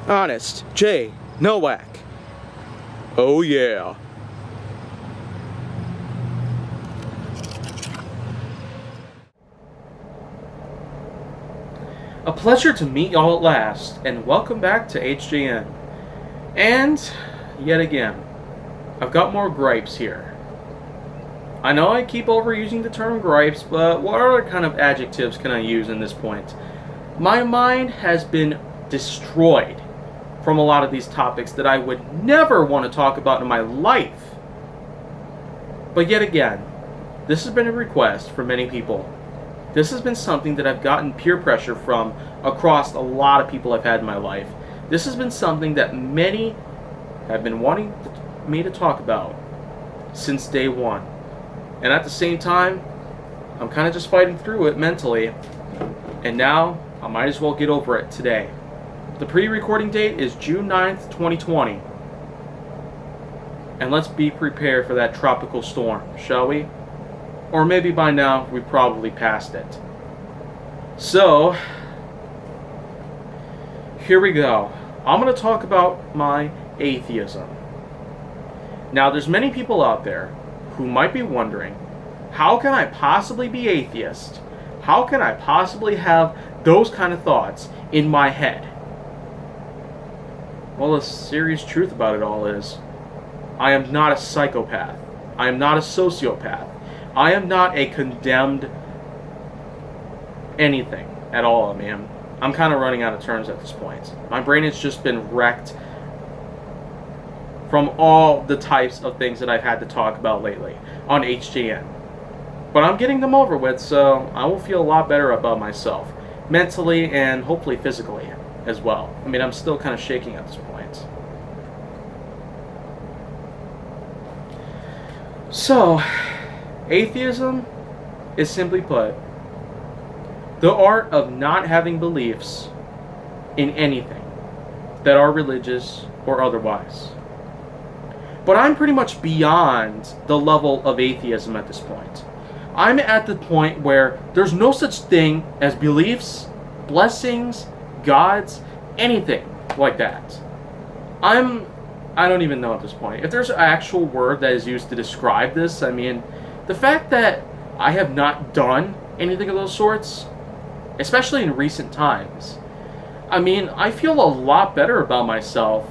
Honest J. Nowak. Oh yeah. A pleasure to meet y'all at last, and welcome back to HJN. And, yet again, I've got more gripes here. I know I keep overusing the term gripes, but what other kind of adjectives can I use in this point? My mind has been destroyed from a lot of these topics that I would never want to talk about in my life. But yet again, this has been a request for many people. This has been something that I've gotten peer pressure from across a lot of people I've had in my life. This has been something that many have been wanting me to talk about since day one. And at the same time, I'm kind of just fighting through it mentally. And now, I might as well get over it today. The pre-recording date is June 9th, 2020. And let's be prepared for that tropical storm, shall we? Or maybe by now, we probably passed it. So, here we go. I'm going to talk about my atheism. Now, there's many people out there who might be wondering, how can I possibly be atheist? How can I possibly have those kind of thoughts in my head? Well, the serious truth about it all is, I am not a psychopath. I am not a sociopath. I am not a condemned anything at all, man. I'm kind of running out of terms at this point. My brain has just been wrecked from all the types of things that I've had to talk about lately on HJN. But I'm getting them over with, so I will feel a lot better about myself, mentally and hopefully physically as well. I mean, I'm still kind of shaking at this point. So, atheism is, simply put, the art of not having beliefs in anything that are religious or otherwise. But I'm pretty much beyond the level of atheism at this point. I'm at the point where there's no such thing as beliefs, blessings, gods, anything like that. I don't even know at this point. If there's an actual word that is used to describe this, I mean, the fact that I have not done anything of those sorts, especially in recent times, I mean, I feel a lot better about myself,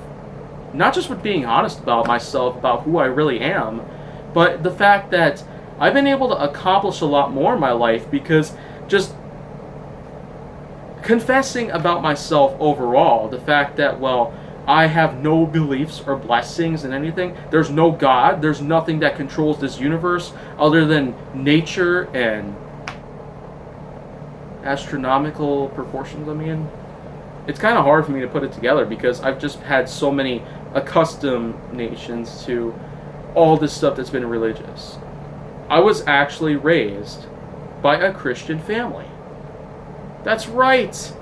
not just with being honest about myself, about who I really am, but the fact that I've been able to accomplish a lot more in my life because just confessing about myself overall, the fact that, well, I have no beliefs or blessings in anything. There's no God. There's nothing that controls this universe other than nature and astronomical proportions. I mean, it's kind of hard for me to put it together because I've just had so many accustomations to all this stuff that's been religious. I was actually raised by a Christian family. That's right.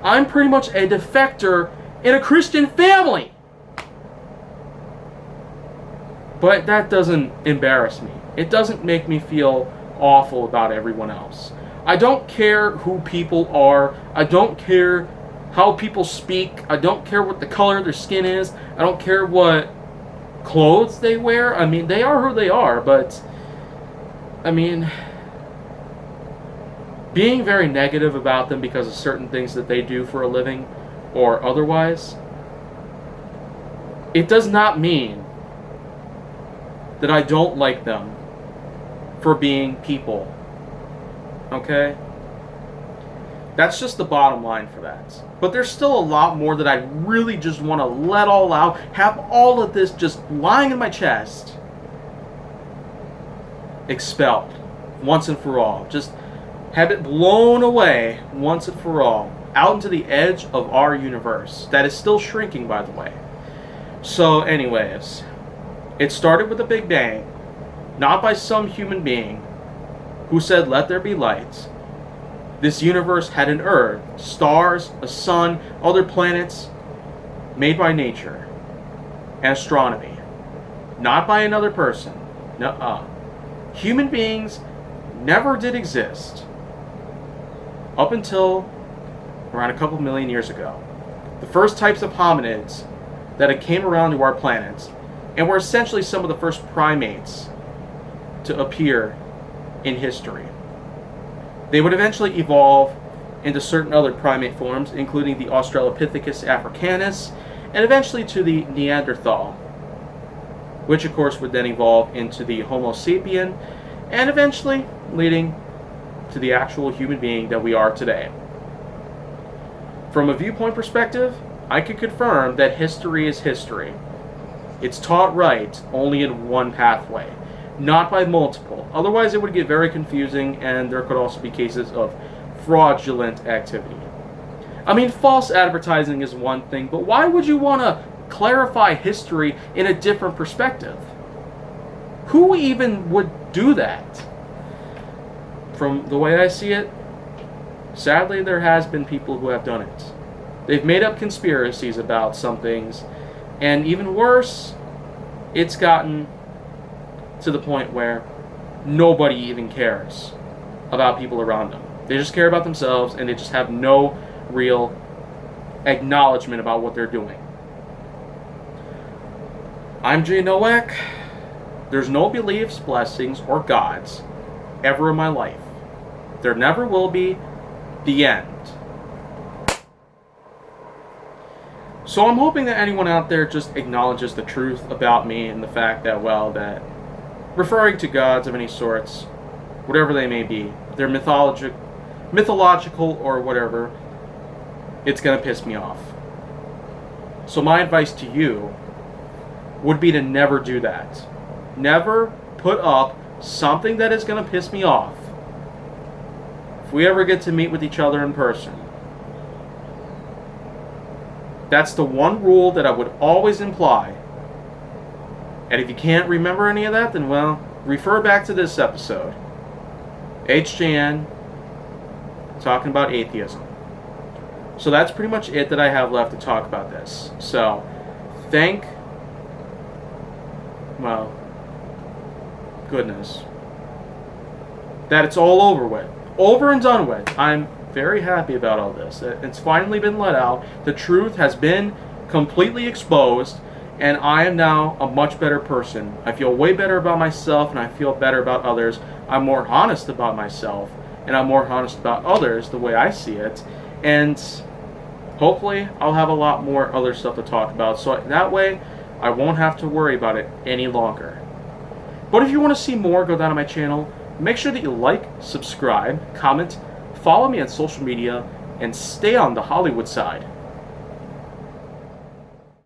I'm pretty much a defector in a Christian family. But that doesn't embarrass me. It doesn't make me feel awful about everyone else. I don't care who people are. I don't care how people speak. I don't care what the color of their skin is. I don't care what clothes they wear. I mean, they are who they are, but I mean, being very negative about them because of certain things that they do for a living or otherwise, it does not mean that I don't like them for being people. Okay? That's just the bottom line for that. But there's still a lot more that I really just want to let all out, have all of this just lying in my chest, expelled once and for all. Just have it blown away once and for all, out into the edge of our universe that is still shrinking, by the way. So anyways, it started with a big bang, not by some human being who said, "Let there be light." This universe had an earth, stars, a sun, other planets, made by nature and astronomy, not by another person. Nuh-uh. Human beings never did exist up until around a couple million years ago. The first types of hominids that had came around to our planet and were essentially some of the first primates to appear in history. They would eventually evolve into certain other primate forms, including the Australopithecus africanus, and eventually to the Neanderthal, which of course would then evolve into the Homo sapien, and eventually leading to the actual human being that we are today. From a viewpoint perspective, I can confirm that history is history. It's taught right only in one pathway, not by multiple. Otherwise it would get very confusing, and there could also be cases of fraudulent activity. I mean, false advertising is one thing, but why would you want to clarify history in a different perspective? Who even would do that? From the way I see it, sadly there has been people who have done it. They've made up conspiracies about some things, and even worse, it's gotten to the point where nobody even cares about people around them. They just care about themselves, and they just have no real acknowledgement about what they're doing. I'm Jay Nowak. There's no beliefs, blessings, or gods ever in my life. There never will be. The end. So I'm hoping that anyone out there just acknowledges the truth about me and the fact that, well, that referring to gods of any sorts, whatever they may be, they're mythological or whatever, it's going to piss me off. So my advice to you would be to never do that. Never put up something that is going to piss me off. If we ever get to meet with each other in person, that's the one rule that I would always imply. And if you can't remember any of that, then, well, refer back to this episode. HJN, talking about atheism. So that's pretty much it that I have left to talk about this. So, well, goodness, that it's all over with. Over and done with. I'm very happy about all this. It's finally been let out. The truth has been completely exposed, and I am now a much better person. I feel way better about myself, and I feel better about others. I'm more honest about myself, and I'm more honest about others the way I see it. And hopefully I'll have a lot more other stuff to talk about, so that way I won't have to worry about it any longer. But if you want to see more, go down to my channel. Make sure that you like, subscribe, comment, follow me on social media, and stay on the Hollywood side.